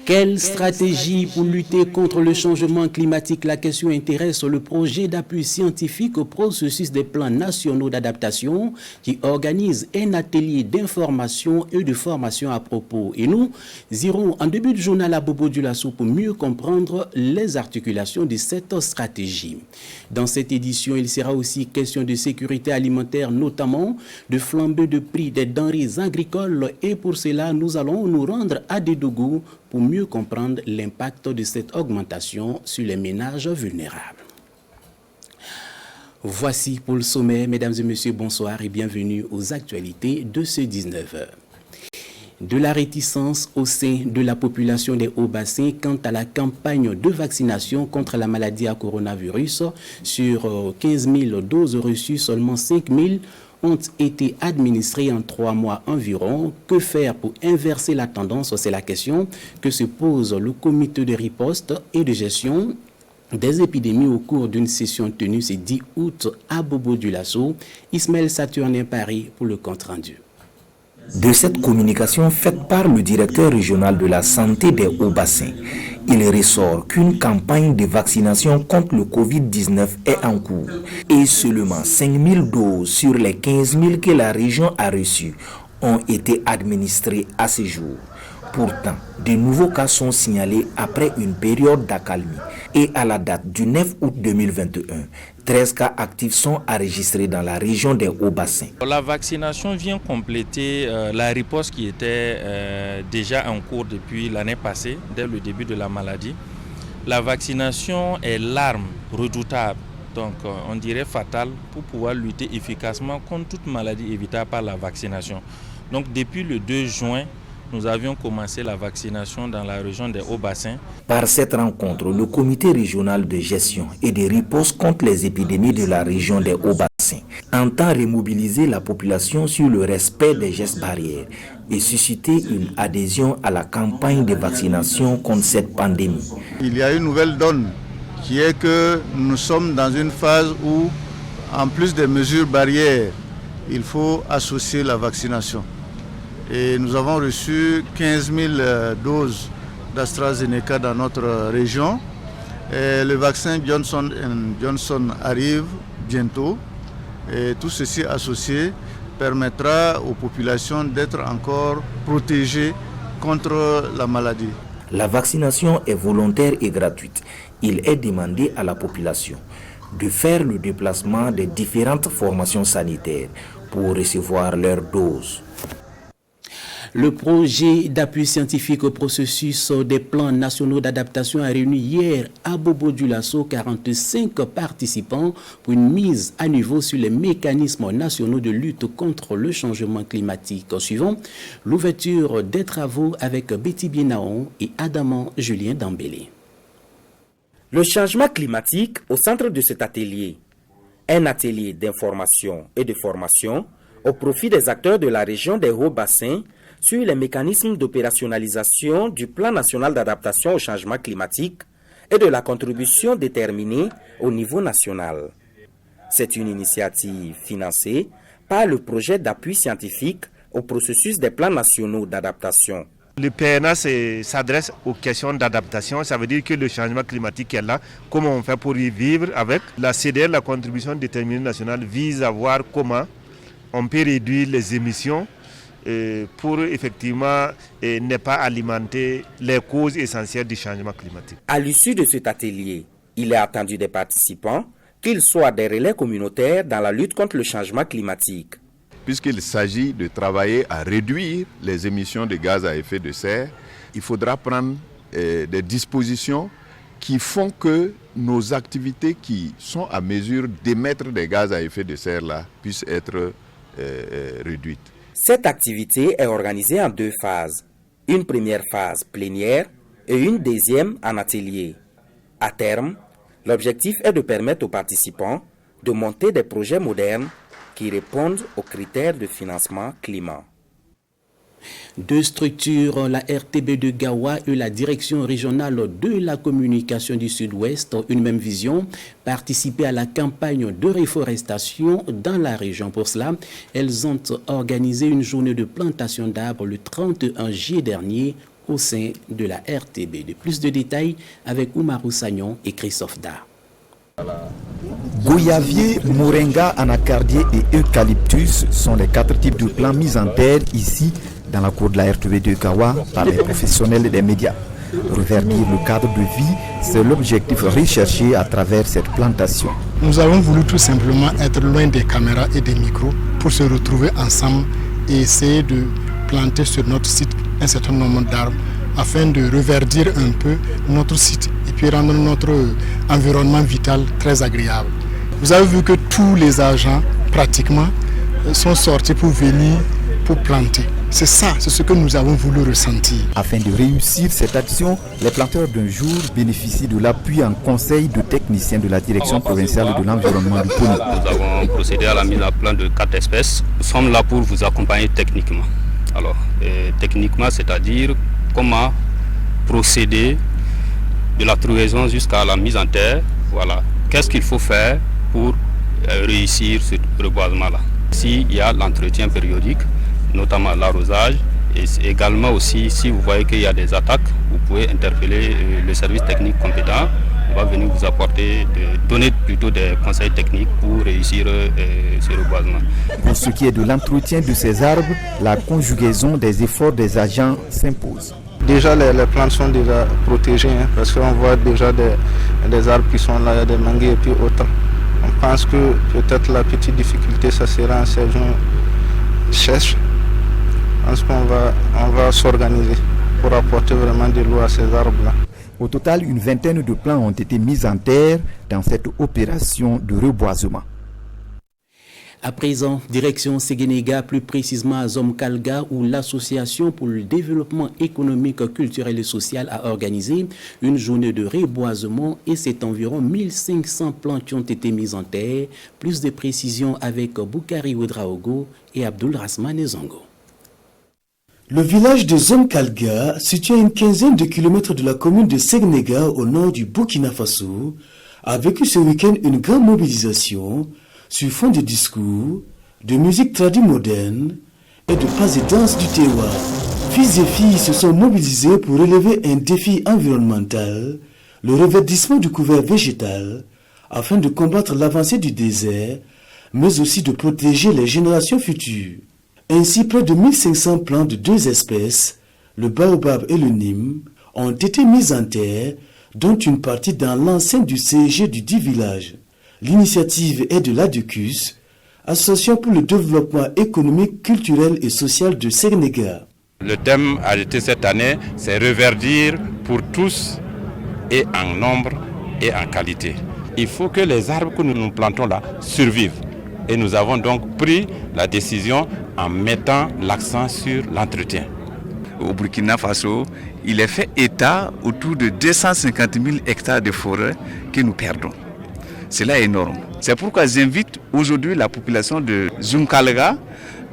Quelle stratégie pour lutter contre le changement climatique? La question intéresse le projet d'appui scientifique au processus des plans nationaux d'adaptation qui organise un atelier d'information et de formation à propos. Et nous irons en début de journal à Bobo Dioulasso pour mieux comprendre les articulations de cette stratégie. Dans cette édition, il sera aussi question de sécurité alimentaire, notamment de flambée de prix des denrées agricoles. Et pour cela, nous allons nous rendre à Dédougou pour mieux comprendre l'impact de cette augmentation sur les ménages vulnérables. Voici pour le sommet, mesdames et messieurs, bonsoir et bienvenue aux actualités de ce 19h. De la réticence au sein de la population des Hauts-Bassins quant à la campagne de vaccination contre la maladie à coronavirus. Sur 15 000 doses reçues, seulement 5 000 ont été administrés en 3 mois environ. Que faire pour inverser la tendance? C'est la question que se pose le comité de riposte et de gestion des épidémies au cours d'une session tenue ce 10 août à Bobo Dioulasso. Ismaël Saturnin Paris pour le compte-rendu. De cette communication faite par le directeur régional de la santé des Hauts-Bassins, il ressort qu'une campagne de vaccination contre le Covid-19 est en cours et seulement 5 000 doses sur les 15 000 que la région a reçues ont été administrées à ce jour. Pourtant, de nouveaux cas sont signalés après une période d'accalmie et à la date du 9 août 2021, 13 cas actifs sont enregistrés dans la région des Hauts-Bassins. La vaccination vient compléter la riposte qui était déjà en cours depuis l'année passée, dès le début de la maladie. La vaccination est l'arme redoutable, donc on dirait fatale, pour pouvoir lutter efficacement contre toute maladie évitable par la vaccination. Donc depuis le 2 juin, nous avions commencé la vaccination dans la région des Hauts-Bassins. Par cette rencontre, le comité régional de gestion et de riposte contre les épidémies de la région des Hauts-Bassins entend remobiliser la population sur le respect des gestes barrières et susciter une adhésion à la campagne de vaccination contre cette pandémie. Il y a une nouvelle donne qui est que nous sommes dans une phase où, en plus des mesures barrières, il faut associer la vaccination. Et nous avons reçu 15 000 doses d'AstraZeneca dans notre région. Et le vaccin Johnson & Johnson arrive bientôt. Et tout ceci associé permettra aux populations d'être encore protégées contre la maladie. La vaccination est volontaire et gratuite. Il est demandé à la population de faire le déplacement des différentes formations sanitaires pour recevoir leur dose. Le projet d'appui scientifique au processus des plans nationaux d'adaptation a réuni hier à Bobo Dioulasso 45 participants pour une mise à niveau sur les mécanismes nationaux de lutte contre le changement climatique. Suivant l'ouverture des travaux avec Betty Bienaon et Adaman Julien Dambélé. Le changement climatique au centre de cet atelier. Un atelier d'information et de formation au profit des acteurs de la région des Hauts-Bassins sur les mécanismes d'opérationnalisation du plan national d'adaptation au changement climatique et de la contribution déterminée au niveau national. C'est une initiative financée par le projet d'appui scientifique au processus des plans nationaux d'adaptation. Le PNA s'adresse aux questions d'adaptation, ça veut dire que le changement climatique est là, comment on fait pour y vivre avec. La CDR, la contribution déterminée nationale, vise à voir comment on peut réduire les émissions pour effectivement ne pas alimenter les causes essentielles du changement climatique. À l'issue de cet atelier, il est attendu des participants qu'ils soient des relais communautaires dans la lutte contre le changement climatique. Puisqu'il s'agit de travailler à réduire les émissions de gaz à effet de serre, il faudra prendre des dispositions qui font que nos activités qui sont à mesure d'émettre des gaz à effet de serre là puissent être réduites. Cette activité est organisée en 2 phases. Une première phase plénière et une deuxième en atelier. À terme, l'objectif est de permettre aux participants de monter des projets modernes qui répondent aux critères de financement climat. 2 structures, la RTB de Gawa et la Direction régionale de la communication du Sud-Ouest, une même vision, participer à la campagne de réforestation dans la région. Pour cela, elles ont organisé une journée de plantation d'arbres le 31 juillet dernier au sein de la RTB. De plus de détails avec Oumarou Sagnon et Christophe Da. Goyavier, moringa, anacardier et eucalyptus sont les 4 types de plants mis en terre ici dans la cour de la RTB de Kawa par les professionnels des médias. Reverdir le cadre de vie, c'est l'objectif recherché à travers cette plantation. Nous avons voulu tout simplement être loin des caméras et des micros pour se retrouver ensemble et essayer de planter sur notre site un certain nombre d'arbres afin de reverdir un peu notre site et puis rendre notre environnement vital très agréable. Vous avez vu que tous les agents pratiquement sont sortis pour venir pour planter. C'est ça, c'est ce que nous avons voulu ressentir. Afin de réussir cette action, les planteurs d'un jour bénéficient de l'appui en conseil de techniciens de la direction provinciale de l'environnement du Poni. Nous avons procédé à la mise en place de 4 espèces. Nous sommes là pour vous accompagner techniquement. Alors, techniquement, c'est-à-dire comment procéder de la trouvaison jusqu'à la mise en terre. Voilà. Qu'est-ce qu'il faut faire pour réussir ce reboisement-là? Ici, il y a l'entretien périodique, notamment l'arrosage, et également aussi, si vous voyez qu'il y a des attaques, vous pouvez interpeller le service technique compétent. On va venir vous apporter, donner plutôt des conseils techniques pour réussir ce reboisement. Pour ce qui est de l'entretien de ces arbres, la conjugaison des efforts des agents s'impose. Déjà, les plantes sont déjà protégées, parce qu'on voit déjà des arbres qui sont là, il y a des manguiers et puis autres. On pense que peut-être la petite difficulté, ça sera en saison sèche. Je pense qu'on va s'organiser pour apporter vraiment de l'eau à ces arbres-là. Au total, une vingtaine de plants ont été mis en terre dans cette opération de reboisement. À présent, direction Séguénéga, plus précisément à Zomkalga, où l'Association pour le développement économique, culturel et social a organisé une journée de reboisement et c'est environ 1500 plantes qui ont été mises en terre. Plus de précisions avec Boukari Ouedraogo et Abdul Rasman Zongo. Le village de Zomkalga, situé à une quinzaine de kilomètres de la commune de Séguénéga au nord du Burkina Faso, a vécu ce week-end une grande mobilisation sur fond de discours, de musique traduite moderne et de pas et danse du terroir. Fils et filles se sont mobilisés pour relever un défi environnemental, le reverdissement du couvert végétal, afin de combattre l'avancée du désert, mais aussi de protéger les générations futures. Ainsi, près de 1500 plants de 2 espèces, le baobab et le nîmes, ont été mis en terre, dont une partie dans l'enceinte du CEG du dit village. L'initiative est de l'ADECUS, Association pour le développement économique, culturel et social de Séguénéga. Le thème arrêté cette année, c'est reverdir pour tous et en nombre et en qualité. Il faut que les arbres que nous plantons là survivent. Et nous avons donc pris la décision en mettant l'accent sur l'entretien. Au Burkina Faso, il est fait état autour de 250 000 hectares de forêt que nous perdons. Cela est énorme. C'est pourquoi j'invite aujourd'hui la population de Zomkalga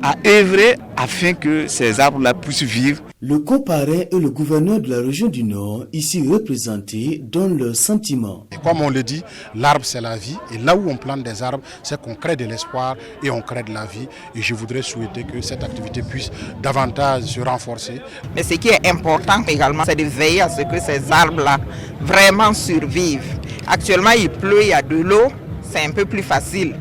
à œuvrer afin que ces arbres-là puissent vivre. Le comparé et le gouverneur de la région du Nord, ici représentés, donnent leurs sentiments. Et comme on le dit, l'arbre c'est la vie. Et là où on plante des arbres, c'est qu'on crée de l'espoir et on crée de la vie. Et je voudrais souhaiter que cette activité puisse davantage se renforcer. Mais ce qui est important également, c'est de veiller à ce que ces arbres-là vraiment survivent. Actuellement, il pleut, il y a de l'eau, c'est un peu plus facile.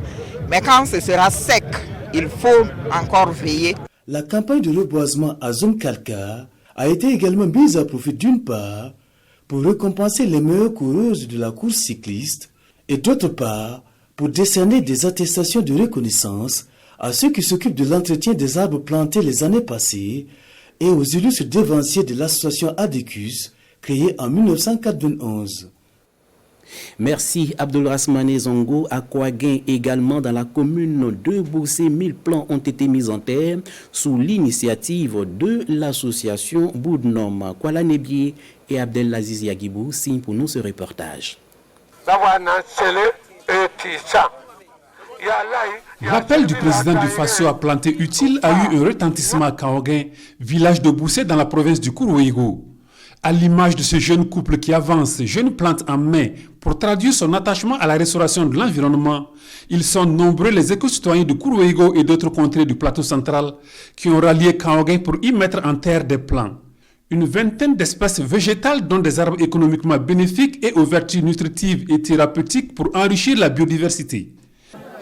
Mais quand ce sera sec, il faut encore veiller. La campagne de reboisement à Zomkalga a été également mise à profit d'une part pour récompenser les meilleures coureuses de la course cycliste et d'autre part pour décerner des attestations de reconnaissance à ceux qui s'occupent de l'entretien des arbres plantés les années passées et aux illustres devanciers de l'association ADECUS créée en 1991. Merci Abdul Rasmane Zongo. À Kouaguin également dans la commune de Boussé, 1000 plants ont été mis en terre sous l'initiative de l'association Boudnom. Kuala Nebié et Abdelaziz Yagibou signent pour nous ce reportage. L'appel du président du Faso à planter utile a eu un retentissement à Kouaguin, village de Boussé dans la province du Kourouégo. À l'image de ce jeune couple qui avance jeune plante en main pour traduire son attachement à la restauration de l'environnement, ils sont nombreux les éco-citoyens de Kourouégo et d'autres contrées du plateau central qui ont rallié Kouaguin pour y mettre en terre des plants. Une vingtaine d'espèces végétales dont des arbres économiquement bénéfiques et aux vertus nutritives et thérapeutiques pour enrichir la biodiversité.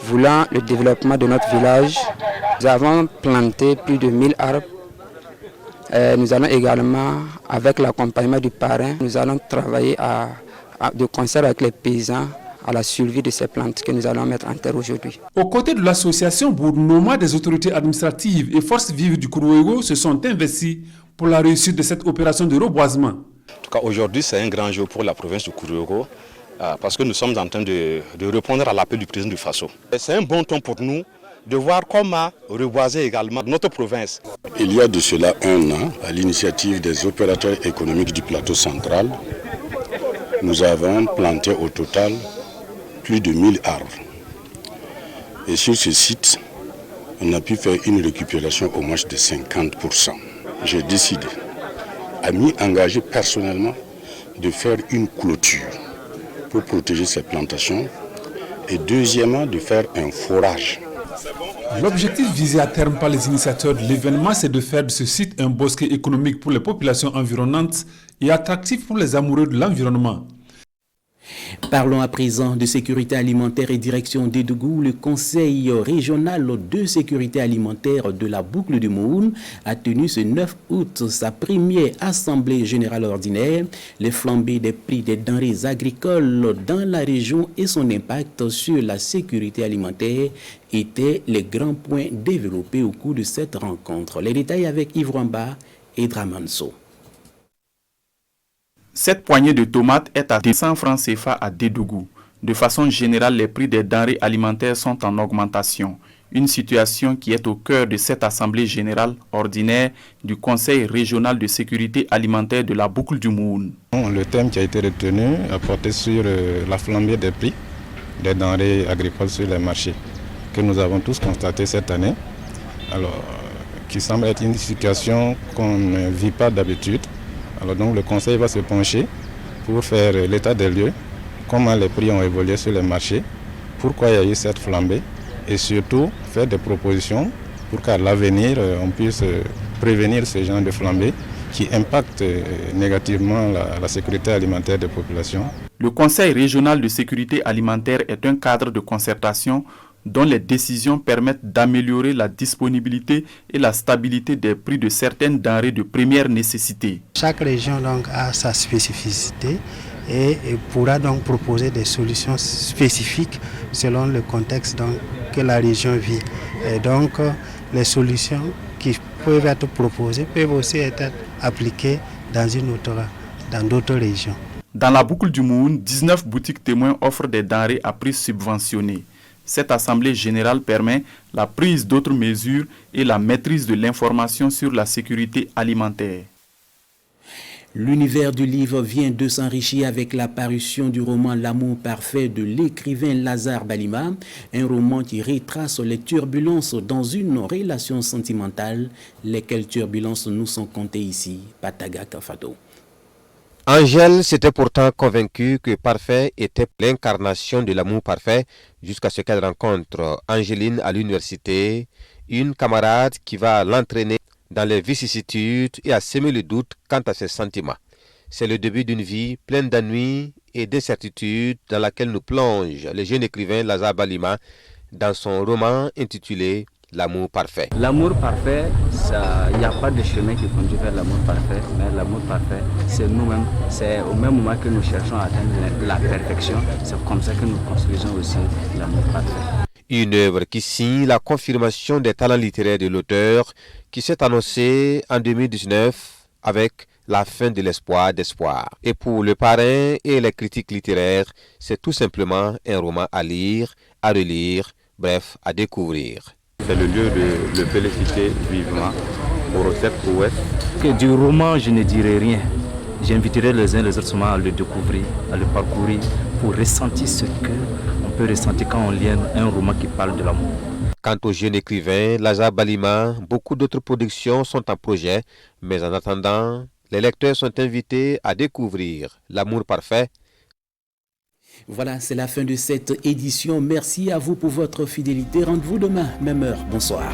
Voulant le développement de notre village, nous avons planté plus de 1000 arbres. Nous allons également, avec l'accompagnement du parrain, nous allons travailler de concert avec les paysans à la survie de ces plantes que nous allons mettre en terre aujourd'hui. Aux côtés de l'association Bournoma, des autorités administratives et forces vives du Kuruwego se sont investis pour la réussite de cette opération de reboisement. En tout cas, aujourd'hui, c'est un grand jour pour la province du Kuruwego parce que nous sommes en train de répondre à l'appel du président du Faso. C'est un bon temps pour nous de voir comment reboiser également notre province. Il y a de cela un an, à l'initiative des opérateurs économiques du plateau central, nous avons planté au total plus de 1000 arbres. Et sur ce site, on a pu faire une récupération au moins de 50%. J'ai décidé, à m'y engager personnellement, de faire une clôture pour protéger ces plantations et deuxièmement de faire un forage. L'objectif visé à terme par les initiateurs de l'événement, c'est de faire de ce site un bosquet économique pour les populations environnantes et attractif pour les amoureux de l'environnement. Parlons à présent de sécurité alimentaire et direction d'Edougou. Le Conseil régional de sécurité alimentaire de la Boucle du Moun a tenu ce 9 août sa première assemblée générale ordinaire. Les flambées des prix des denrées agricoles dans la région et son impact sur la sécurité alimentaire étaient les grands points développés au cours de cette rencontre. Les détails avec Yves Ramba et Dramanso. Cette poignée de tomates est à 200 francs CFA à Dédougou. De façon générale, les prix des denrées alimentaires sont en augmentation. Une situation qui est au cœur de cette assemblée générale ordinaire du Conseil régional de sécurité alimentaire de la Boucle du Moun. Le thème qui a été retenu a porté sur la flambée des prix des denrées agricoles sur les marchés, que nous avons tous constaté cette année. Alors, qui semble être une situation qu'on ne vit pas d'habitude. Alors donc le Conseil va se pencher pour faire l'état des lieux, comment les prix ont évolué sur les marchés, pourquoi il y a eu cette flambée et surtout faire des propositions pour qu'à l'avenir on puisse prévenir ce genre de flambée qui impacte négativement la sécurité alimentaire des populations. Le Conseil régional de sécurité alimentaire est un cadre de concertation dont les décisions permettent d'améliorer la disponibilité et la stabilité des prix de certaines denrées de première nécessité. Chaque région donc a sa spécificité et pourra donc proposer des solutions spécifiques selon le contexte donc, que la région vit. Et donc les solutions qui peuvent être proposées peuvent aussi être appliquées dans d'autres régions. Dans la Boucle du Moun, 19 boutiques témoins offrent des denrées à prix subventionné. Cette assemblée générale permet la prise d'autres mesures et la maîtrise de l'information sur la sécurité alimentaire. L'univers du livre vient de s'enrichir avec la parution du roman L'amour parfait de l'écrivain Lazare Balima, un roman qui retrace les turbulences dans une relation sentimentale, lesquelles turbulences nous sont comptées ici, Pataga Kafato. Angèle s'était pourtant convaincue que Parfait était l'incarnation de l'amour parfait jusqu'à ce qu'elle rencontre Angéline à l'université, une camarade qui va l'entraîner dans les vicissitudes et à semer le doute quant à ses sentiments. C'est le début d'une vie pleine d'ennuis et d'incertitudes dans laquelle nous plonge le jeune écrivain Lazare Balima dans son roman intitulé L'amour parfait. L'amour parfait, il n'y a pas de chemin qui conduit vers l'amour parfait, mais l'amour parfait, c'est nous-mêmes. C'est au même moment que nous cherchons à atteindre la perfection, c'est comme ça que nous construisons aussi l'amour parfait. Une œuvre qui signe la confirmation des talents littéraires de l'auteur qui s'est annoncée en 2019 avec La fin de l'espoir d'espoir. Et pour le parrain et les critiques littéraires, c'est tout simplement un roman à lire, à relire, bref, à découvrir. C'est le lieu de le féliciter vivement pour cette prouesse. Du roman, je ne dirai rien. J'inviterai les uns les autres à le découvrir, à le parcourir, pour ressentir ce qu'on peut ressentir quand on lit un roman qui parle de l'amour. Quant au jeune écrivain Lazare Balima, beaucoup d'autres productions sont en projet, mais en attendant, les lecteurs sont invités à découvrir L'amour parfait. Voilà, c'est la fin de cette édition. Merci à vous pour votre fidélité. Rendez-vous demain, même heure. Bonsoir.